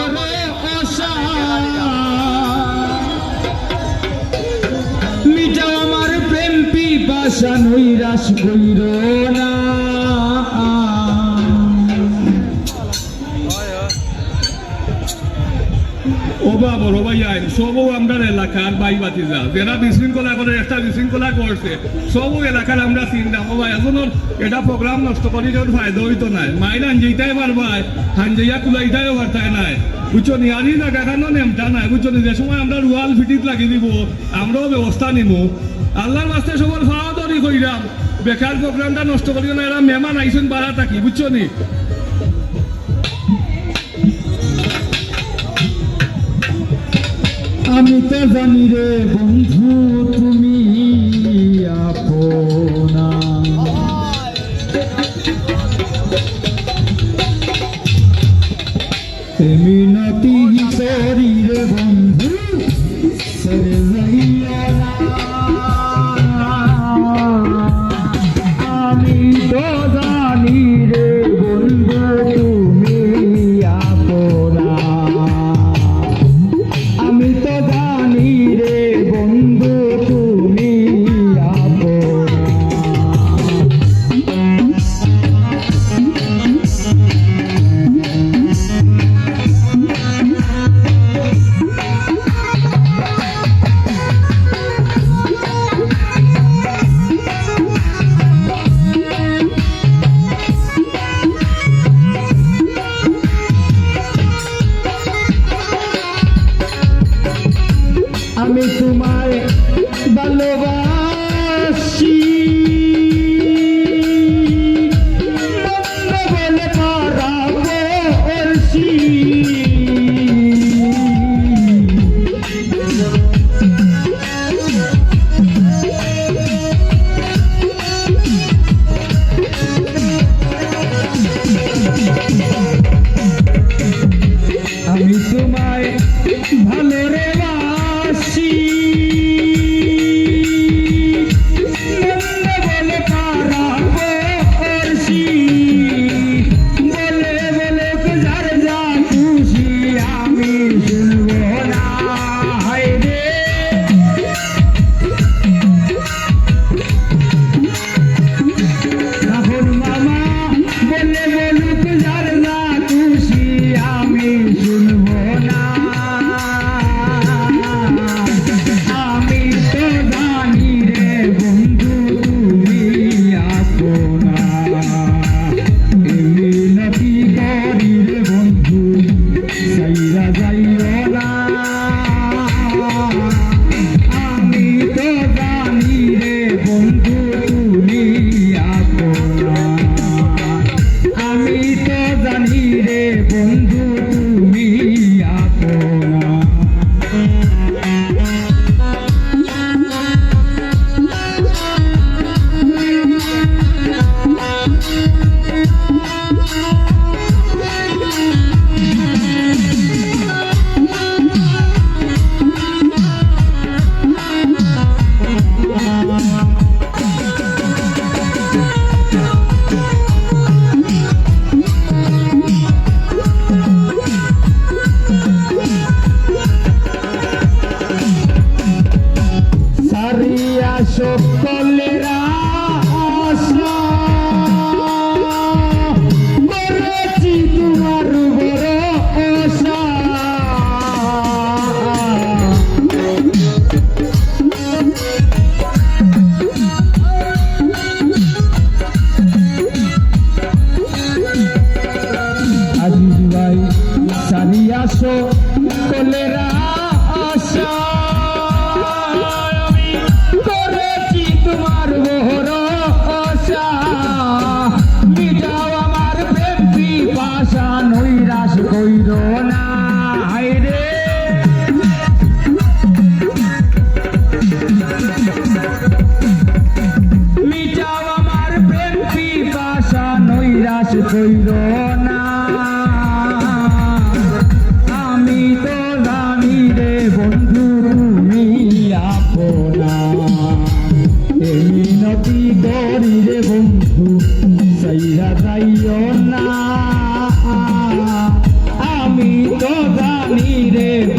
মরে আশা মিটাও আমার প্রেম পিপাসা নৈরাশ কইর না বড় ভাই আইন সবও আমরা এলাকার বাই বাতিজা যারা বিশৃঙ্খলা করে একটা বিশৃঙ্খলা করছে সবও এলাকার আমরা চিন্তা ও ভাই এজনের এটা প্রোগ্রাম নষ্ট করি যখন ফায়দা হইতো নাই মাইন আনজাইতাই পারবাই হানজাইয়া কুলাইতাইও পারতাই নাই বুঝছো নি আর না কাকানো নেমটা নাই বুঝছো নি যে সময় আমরা রুয়াল ফিটিত লাগিয়ে দিব আমরাও ব্যবস্থা নিব আল্লাহর রাস্তে সবার ফাওয়া তৈরি করিলাম বেকার প্রোগ্রামটা নষ্ট করিও না এরা মেহমান আইসুন বাড়া থাকি বুঝছো নি আমি তো জানি রে বন্ধু তুমি আপনা মিনতি করি রে বন্ধু সরে যাইয়া না। আমি তো জানি রে বন্ধু তুমি আপনা আমি তো জানি রে বন্ধু তুমি আমি তোমায় ভালোবাসি বলে পারাবো অর্ষি আমি তোমায় ভালো রে সকলেরা আশা করেছি তোমার বড় আশা আজিজ ভাই সারিয়া সকলেরা আশা তোমার বড় আশা মিটাও আমার প্রেম পিপাসা নৈরাশ কইর না হায়রে মিটাও আমার প্রেম পিপাসা নৈরাশ কইর না আমি তো জানি রে